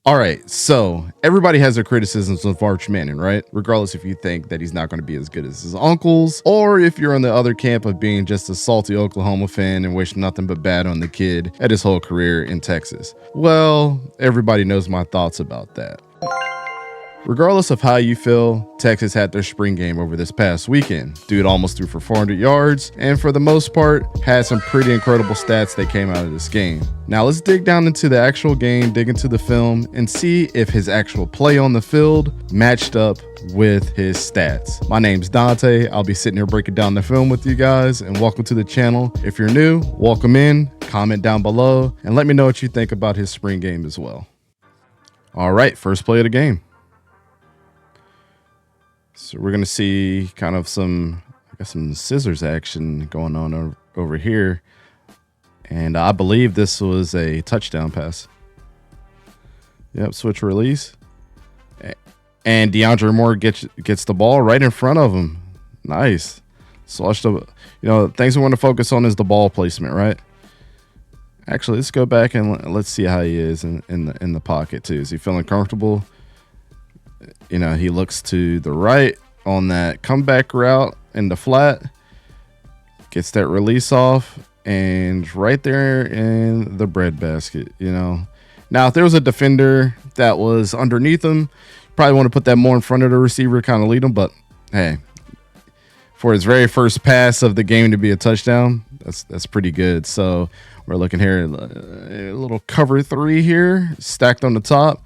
All right, so everybody has their criticisms of Arch Manning, right? Regardless if you think that he's not going to be as good as his uncles, or if you're in the other camp of being just a salty Oklahoma fan and wish nothing but bad on the kid at his whole career in Texas. Well, everybody knows my thoughts about that. Regardless of how you feel, Texas had their spring game over this past weekend. Dude almost threw for 400 yards, and for the most part, had some pretty incredible stats that came out of this game. Now let's dig down into the actual game, dig into the film, and see if his actual play on the field matched up with his stats. My name's Dante. I'll be sitting here breaking down the film with you guys, and welcome to the channel. If you're new, welcome in, comment down below, and let me know what you think about his spring game as well. All right, first play of the game. So we're going to see kind of some scissors action going on over here. And I believe this was a touchdown pass. Yep, switch release. And DeAndre Moore gets the ball right in front of him. Nice. So things we want to focus on is the ball placement, right? Actually, let's go back and let's see how he is in the pocket too. Is he feeling comfortable? He looks to the right on that comeback route in the flat, gets that release off, and right there in the breadbasket. Now if there was a defender that was underneath him, probably want to put that more in front of the receiver, kind of lead him. But hey, for his very first pass of the game to be a touchdown, that's pretty good. So we're looking here a little cover 3 here, stacked on the top.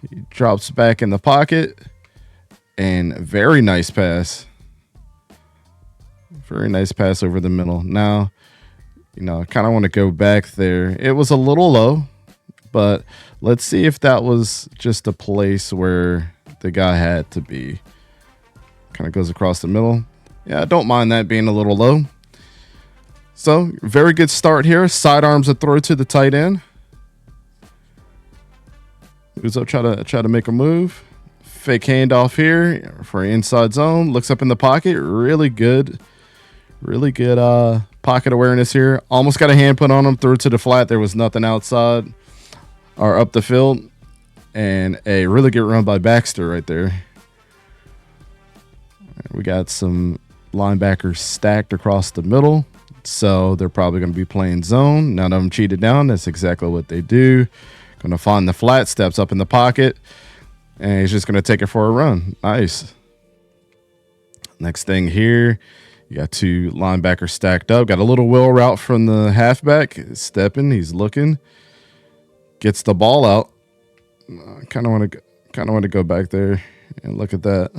He drops back in the pocket, and very nice pass. Very nice pass over the middle. Now, I kind of want to go back there. It was a little low, but let's see if that was just a place where the guy had to be. Kind of goes across the middle. Yeah, I don't mind that being a little low. So, very good start here. Sidearms a throw to the tight end. Uzo try to make a move. Fake handoff here for inside zone. Looks up in the pocket. Really good pocket awareness here. Almost got a hand put on him. Threw it to the flat. There was nothing outside or up the field. And a really good run by Baxter right there. We got some linebackers stacked across the middle. So they're probably going to be playing zone. None of them cheated down. That's exactly what they do. Going to find the flat, steps up in the pocket, and he's just going to take it for a run. Nice. Next thing here, you got 2 linebackers stacked up. Got a little wheel route from the halfback. Stepping, he's looking. Gets the ball out. Kind of want to go back there and look at that.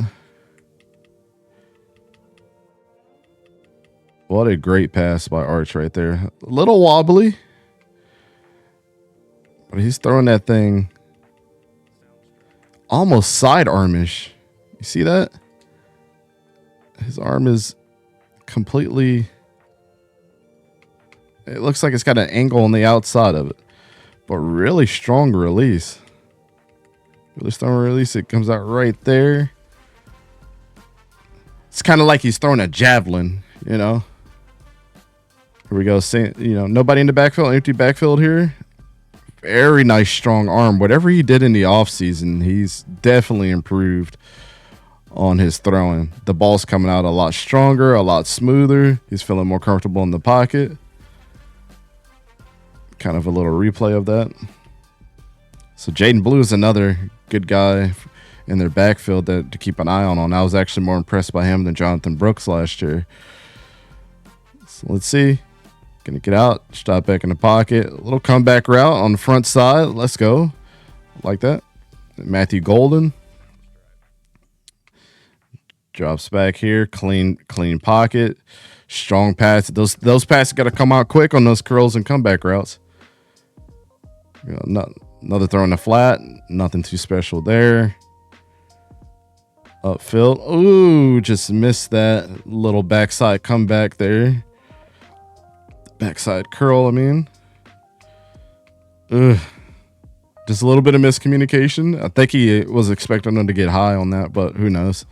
What a great pass by Arch right there. A little wobbly. But he's throwing that thing almost sidearmish. You see that? His arm is completely... It looks like it's got an angle on the outside of it. But really strong release. Really strong release. It comes out right there. It's kind of like he's throwing a javelin, Here we go. Nobody in the backfield. Empty backfield here. Very nice, strong arm. Whatever he did in the offseason, he's definitely improved on his throwing. The ball's coming out a lot stronger, a lot smoother. He's feeling more comfortable in the pocket. Kind of a little replay of that. So Jaden Blue is another good guy in their backfield to keep an eye on. I was actually more impressed by him than Jonathan Brooks last year. So let's see. Gonna get out, stop back in the pocket. A little comeback route on the front side. Let's go. Like that. Matthew Golden. Drops back here. Clean pocket. Strong pass. Those passes got to come out quick on those curls and comeback routes. Another throw in the flat. Nothing too special there. Upfield. Ooh, just missed that little backside comeback there. Backside curl, I mean. Just a little bit of miscommunication. I think he was expecting him to get high on that, but who knows.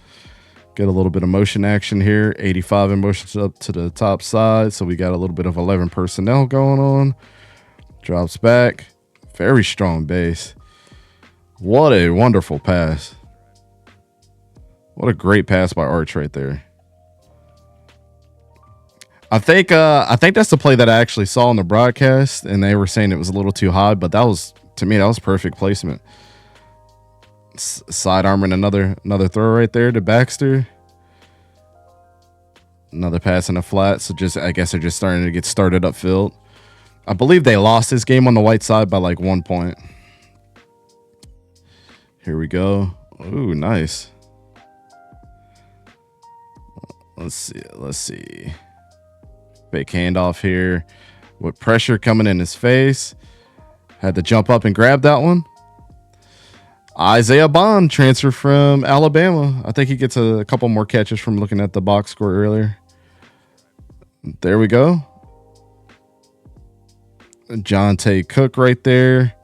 Get a little bit of motion action here. 85 in motion up to the top side. So we got a little bit of 11 personnel going on. Drops back. Very strong base. What a wonderful pass. What a great pass by Arch right there. I think that's the play that I actually saw on the broadcast, and they were saying it was a little too high, but that was, to me, that was perfect placement. Sidearming another throw right there to Baxter. Another pass in the flat. So I guess they're just starting to get started upfield. I believe they lost this game on the white side by like 1 point. Here we go. Ooh, nice. Let's see. Fake handoff here with pressure coming in his face. Had to jump up and grab that one. Isaiah Bond, transfer from Alabama. I think he gets a couple more catches from looking at the box score earlier. There we go. Jonte Cook right there.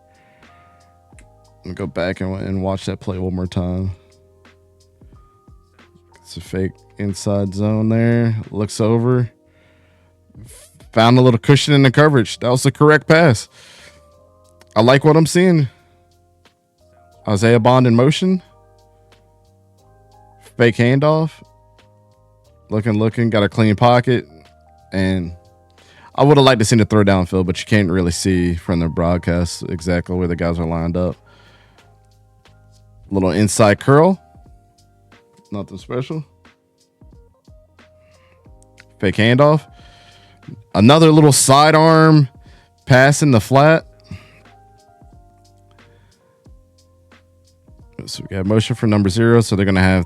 Let me go back and watch that play one more time. It's a fake inside zone there. Looks over. Found a little cushion in the coverage. That was the correct pass. I like what I'm seeing. Isaiah Bond in motion. Fake handoff. Looking. Got a clean pocket. And I would have liked to see the throw downfield, but you can't really see from the broadcast exactly where the guys are lined up. Little inside curl. Nothing special. Fake handoff. Another little sidearm pass in the flat. So we got motion for number 0. So they're going to have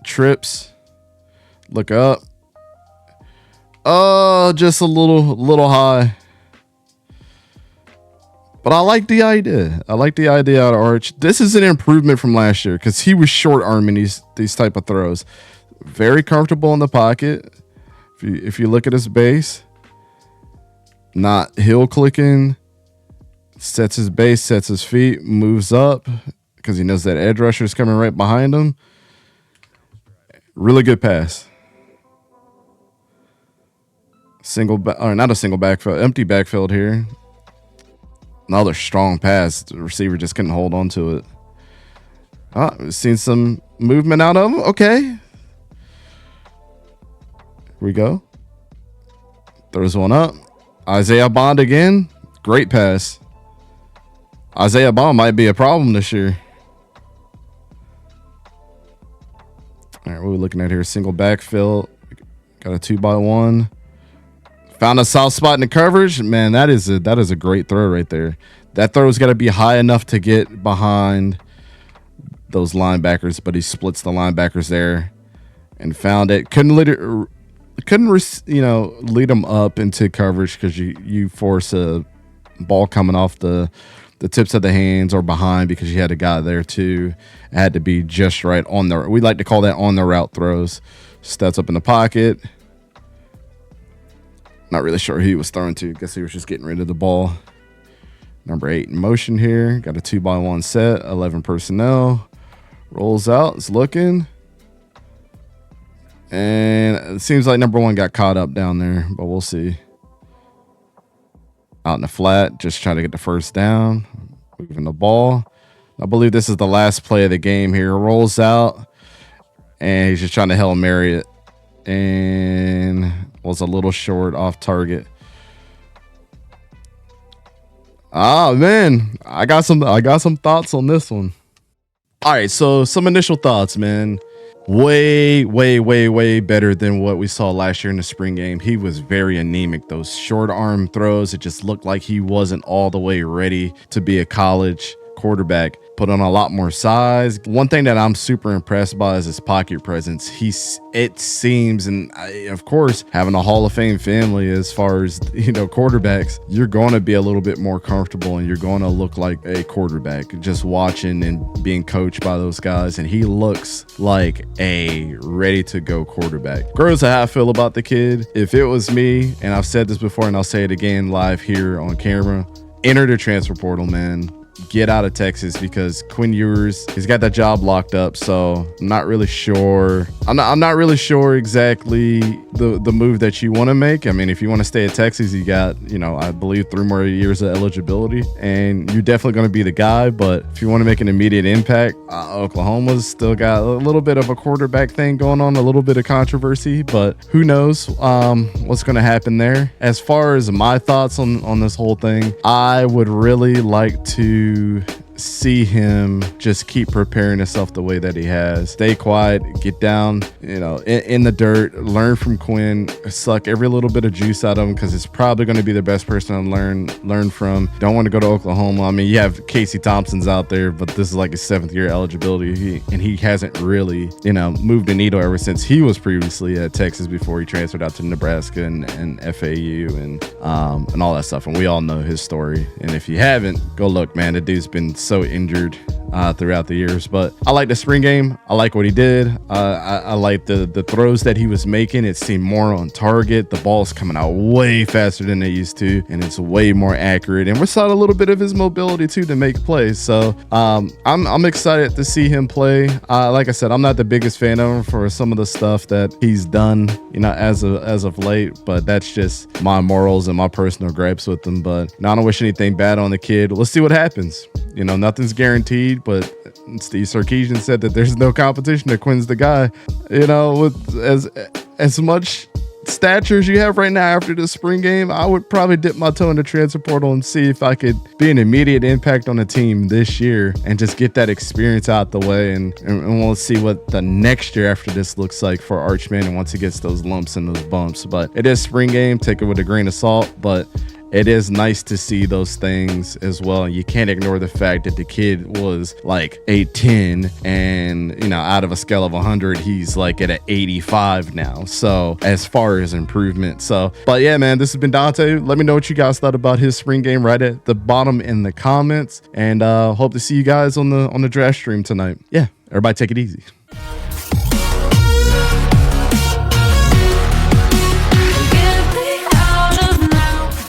trips. Look up. Oh, just a little high. But I like the idea. I like the idea out of Arch. This is an improvement from last year because he was short arming these type of throws. Very comfortable in the pocket. If you look at his base, not heel clicking, sets his base, sets his feet, moves up because he knows that edge rusher is coming right behind him. Really good pass. Not a single backfield, empty backfield here. Another strong pass. The receiver just couldn't hold on to it. We've seen some movement out of him. Okay. Here we go. Throws one up. Isaiah Bond again. Great pass. Isaiah Bond might be a problem this year. All right, what are we looking at here? Single backfield. Got a 2x1. Found a soft spot in the coverage. Man, that is a great throw right there. That throw's got to be high enough to get behind those linebackers, but he splits the linebackers there and found it. Couldn't lead them up into coverage because you force a ball coming off the tips of the hands or behind because you had a guy there too. It had to be just right on the. We like to call that on the route throws. Steps up in the pocket. Not really sure who he was throwing to. Guess he was just getting rid of the ball. Number 8 in motion here. Got a 2x1 set. 11 personnel. Rolls out. It's looking. And it seems like number 1 got caught up down there, but we'll see. Out in the flat. Just trying to get the first down. Moving the ball. I believe this is the last play of the game here. Rolls out. And he's just trying to Hail Mary it. And was a little short off target. Man, I got some thoughts on this one. All right, so some initial thoughts, man. Way better than what we saw last year in the spring game. He was very anemic. Those short arm throws, it just looked like he wasn't all the way ready to be a college quarterback. Put on a lot more size. One thing that I'm super impressed by is his pocket presence. It seems, and of course, having a Hall of Fame family as far as quarterbacks, you're going to be a little bit more comfortable and you're going to look like a quarterback. Just watching and being coached by those guys, and he looks like a ready to go quarterback. Grows how I feel about the kid. If it was me, and I've said this before and I'll say it again live here on camera, enter the transfer portal, man. get out of Texas because Quinn Ewers, he's got that job locked up. So I'm not really sure. I'm not really sure exactly the move that you want to make. I mean, if you want to stay at Texas, you got, I believe 3 more years of eligibility, and you're definitely going to be the guy. But if you want to make an immediate impact, Oklahoma's still got a little bit of a quarterback thing going on, a little bit of controversy, but who knows what's going to happen there. As far as my thoughts on this whole thing, I would really like to see him just keep preparing himself the way that he has. Stay quiet, get down, in the dirt, learn from Quinn, suck every little bit of juice out of him because it's probably going to be the best person to learn from. Don't want to go to Oklahoma. I mean, you have Casey Thompson's out there, but this is like his 7th year eligibility, and he hasn't really, moved the needle ever since he was previously at Texas before he transferred out to Nebraska and FAU and all that stuff. And we all know his story. And if you haven't, go look, man. The dude's been so injured throughout the years, but I like the spring game. I like what he did. I like the throws that he was making. It seemed more on target. The ball's coming out way faster than they used to, and it's way more accurate. And we saw a little bit of his mobility too to make plays. So I'm excited to see him play. Like I said, I'm not the biggest fan of him for some of the stuff that he's done, as of late, but that's just my morals and my personal gripes with him. But I don't wish anything bad on the kid. Let's see what happens. Nothing's guaranteed, but Steve Sarkisian said that there's no competition, that Quinn's the guy. With as much stature as you have right now after the spring game, I would probably dip my toe in the transfer portal and see if I could be an immediate impact on the team this year and just get that experience out the way, and we'll see what the next year after this looks like for Archman, and once he gets those lumps and those bumps. But it is spring game, take it with a grain of salt, but it is nice to see those things as well. And you can't ignore the fact that the kid was like 8'10", and out of a scale of 100, he's like at an 85 now. So as far as improvement. But yeah, man, this has been Dante. Let me know what you guys thought about his spring game right at the bottom in the comments, and hope to see you guys on the draft stream tonight. Yeah, everybody take it easy.